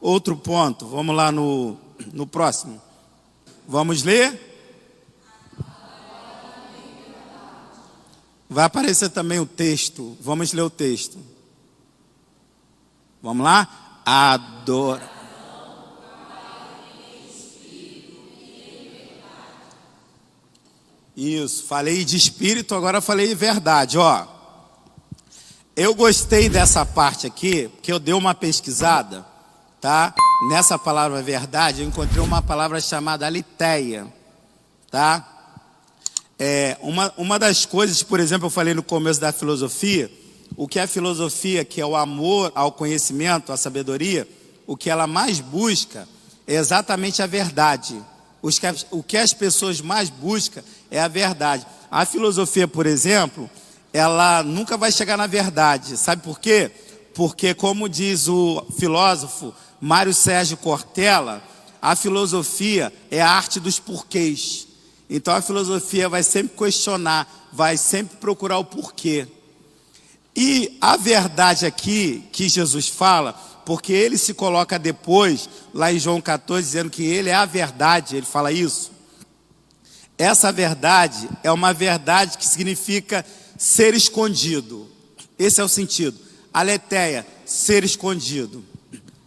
Outro ponto, vamos lá no próximo. Vamos ler? Vai aparecer também o texto. Vamos ler o texto. Vamos lá? Adora. Isso, falei de espírito, agora falei de verdade, ó. Eu gostei dessa parte aqui, porque eu dei uma pesquisada, tá? Nessa palavra verdade, eu encontrei uma palavra chamada aletheia, tá? Uma das coisas, por exemplo, eu falei no começo da filosofia, o que é a filosofia, que é o amor ao conhecimento, à sabedoria, o que ela mais busca é exatamente a verdade. O que as pessoas mais buscam é a verdade. A filosofia, por exemplo, ela nunca vai chegar na verdade. Sabe por quê? Porque, como diz o filósofo Mário Sérgio Cortella, a filosofia é a arte dos porquês. Então a filosofia vai sempre questionar, vai sempre procurar o porquê. E a verdade aqui que Jesus fala, porque ele se coloca depois, lá em João 14, dizendo que ele é a verdade, ele fala isso. Essa verdade é uma verdade que significa ser escondido. Esse é o sentido. Aletheia, ser escondido.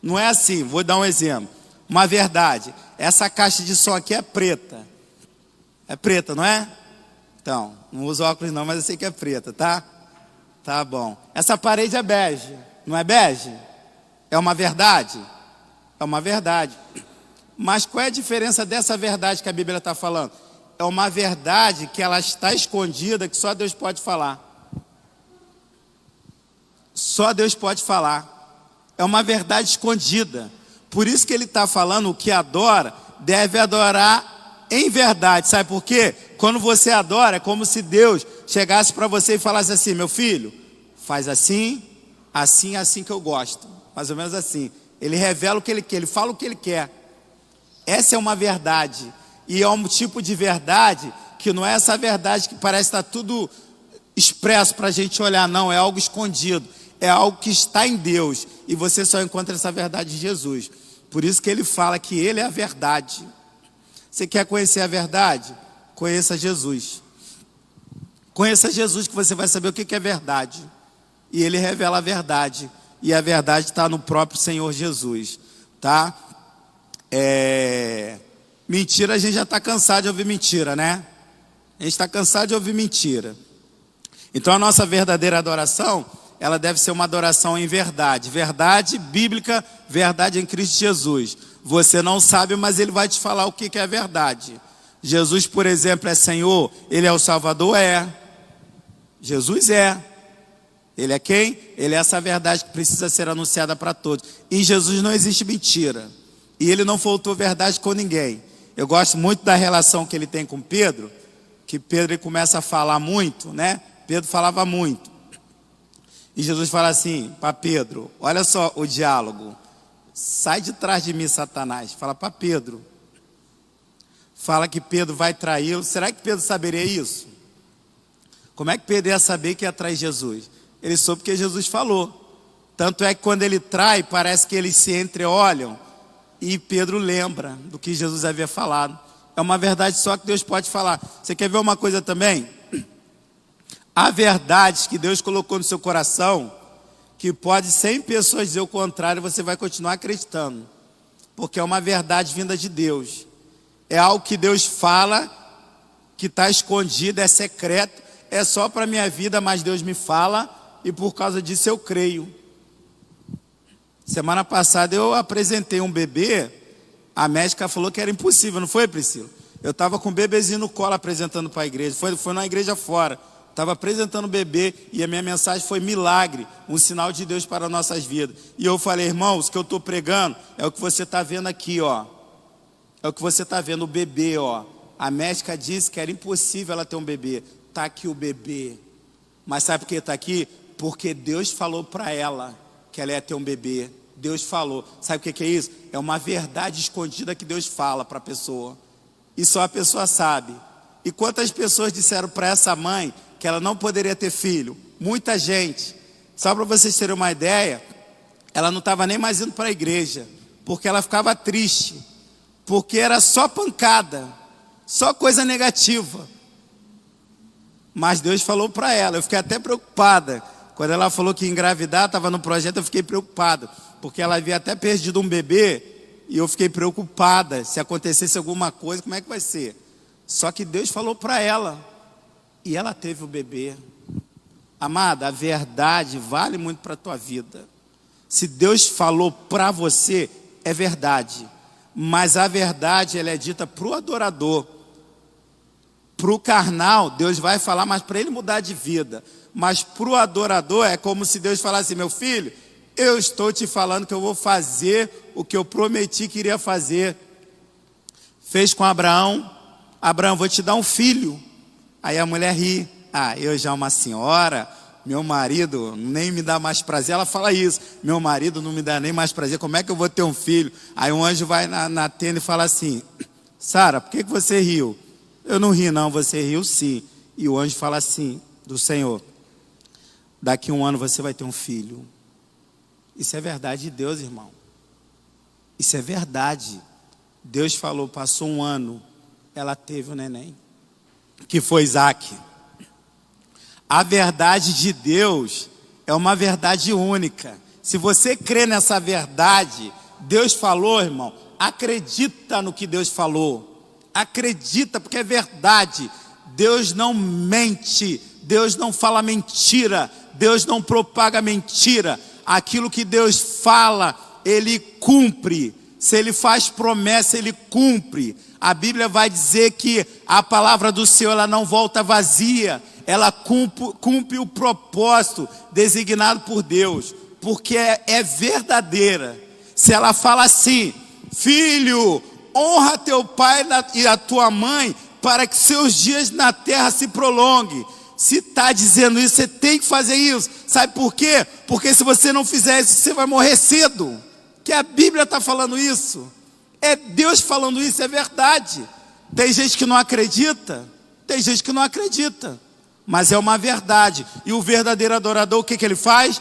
Não é assim, vou dar um exemplo. Uma verdade, essa caixa de som aqui é preta. É preta, não é? Então, não uso óculos não, mas eu sei que é preta, tá? Tá bom. Essa parede é bege, não é bege? É uma verdade? É uma verdade. Mas qual é a diferença dessa verdade que a Bíblia está falando? É uma verdade que ela está escondida, que só Deus pode falar. Só Deus pode falar. É uma verdade escondida. Por isso que ele está falando, o que adora, deve adorar em verdade. Sabe por quê? Quando você adora, é como se Deus chegasse para você e falasse assim: meu filho, faz assim, assim, assim que eu gosto. Mais ou menos assim. Ele revela o que ele quer, ele fala o que ele quer. Essa é uma verdade. E é um tipo de verdade que não é essa verdade que parece estar tudo expresso para a gente olhar, não. É algo escondido. É algo que está em Deus. E você só encontra essa verdade em Jesus. Por isso que ele fala que ele é a verdade. Você quer conhecer a verdade? Conheça Jesus. Conheça Jesus, que você vai saber o que é verdade. E ele revela a verdade. E a verdade está no próprio Senhor Jesus, tá? Mentira, a gente já está cansado de ouvir mentira, né? A gente está cansado de ouvir mentira. Então a nossa verdadeira adoração, ela deve ser uma adoração em verdade. Verdade bíblica, verdade em Cristo Jesus. Você não sabe, mas ele vai te falar o que é a verdade. Jesus, por exemplo, é Senhor, ele é o Salvador? É. Jesus é. Ele é quem? Ele é essa verdade que precisa ser anunciada para todos. Em Jesus não existe mentira. E ele não faltou verdade com ninguém. Eu gosto muito da relação que ele tem com Pedro, que Pedro ele começa a falar muito, né? Pedro falava muito. E Jesus fala assim para Pedro, olha só o diálogo. Sai de trás de mim, Satanás. Fala para Pedro. Fala que Pedro vai traí-lo. Será que Pedro saberia isso? Como é que Pedro ia saber que ia trair Jesus? Ele soube porque Jesus falou. Tanto é que quando ele trai, parece que eles se entreolham e Pedro lembra do que Jesus havia falado. É uma verdade só que Deus pode falar. Você quer ver uma coisa também? Há verdades que Deus colocou no seu coração que pode 100 pessoas dizer o contrário, você vai continuar acreditando. Porque é uma verdade vinda de Deus. É algo que Deus fala, que está escondido, é secreto, é só para a minha vida, mas Deus me fala. E por causa disso eu creio. Semana passada eu apresentei um bebê. A médica falou que era impossível, não foi, Priscila? Eu estava com um bebezinho no colo apresentando para a igreja. Foi numa igreja fora. Estava apresentando o bebê e a minha mensagem foi milagre, um sinal de Deus para nossas vidas. E eu falei, irmãos, o que eu estou pregando é o que você está vendo aqui, ó. É o que você está vendo, o bebê, ó. A médica disse que era impossível ela ter um bebê. Está aqui o bebê. Mas sabe por que está aqui? Porque Deus falou para ela que ela ia ter um bebê. Deus falou. Sabe o que é isso? É uma verdade escondida que Deus fala para a pessoa. E só a pessoa sabe. E quantas pessoas disseram para essa mãe que ela não poderia ter filho? Muita gente. Só para vocês terem uma ideia, ela não estava nem mais indo para a igreja. porque ela ficava triste, porque era só pancada, só coisa negativa. Mas Deus falou para ela, eu fiquei até preocupada. Quando ela falou que ia engravidar, estava no projeto, eu fiquei preocupado, porque ela havia até perdido um bebê, e eu fiquei preocupada, se acontecesse alguma coisa, como é que vai ser? Só que Deus falou para ela, e ela teve o bebê. Amada, a verdade vale muito para a tua vida. Se Deus falou para você, é verdade. Mas a verdade, ela é dita para o adorador. Para o carnal, Deus vai falar, mas para ele mudar de vida. Mas para o adorador, é como se Deus falasse, meu filho, eu estou te falando que eu vou fazer o que eu prometi que iria fazer. Fez com Abraão. Abraão, vou te dar um filho. Aí a mulher ri. Eu já uma senhora, meu marido nem me dá mais prazer. Ela fala isso, meu marido não me dá nem mais prazer, como é que eu vou ter um filho? Aí um anjo vai na tenda e fala assim, Sara, por que você riu? Eu não ri não, você riu sim. E o anjo fala assim, do Senhor, daqui a um ano você vai ter um filho. Isso é verdade de Deus, irmão. Isso é verdade. Deus falou, passou um ano, ela teve o neném, que foi Isaac. A verdade de Deus é uma verdade única. Se você crê nessa verdade, Deus falou, irmão, acredita no que Deus falou. Acredita, porque é verdade. Deus não mente, Deus não fala mentira, Deus não propaga mentira. Aquilo que Deus fala, Ele cumpre. Se Ele faz promessa, Ele cumpre. A Bíblia vai dizer que a palavra do Senhor, ela não volta vazia. Ela cumpre o propósito designado por Deus, porque é verdadeira. Se ela fala assim, filho, honra teu pai e a tua mãe, para que seus dias na terra se prolonguem. Se está dizendo isso, você tem que fazer isso. Sabe por quê? Porque se você não fizer isso, você vai morrer cedo. Que a Bíblia está falando isso. É Deus falando isso, é verdade. Tem gente que não acredita, tem gente que não acredita. Mas é uma verdade. E o verdadeiro adorador, o que ele faz?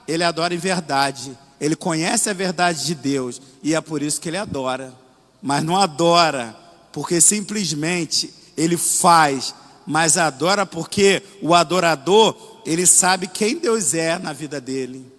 Ele adora em verdade. Ele conhece a verdade de Deus. E é por isso que ele adora. Mas não adora porque simplesmente ele faz. Mas adora porque o adorador, ele sabe quem Deus é na vida dele.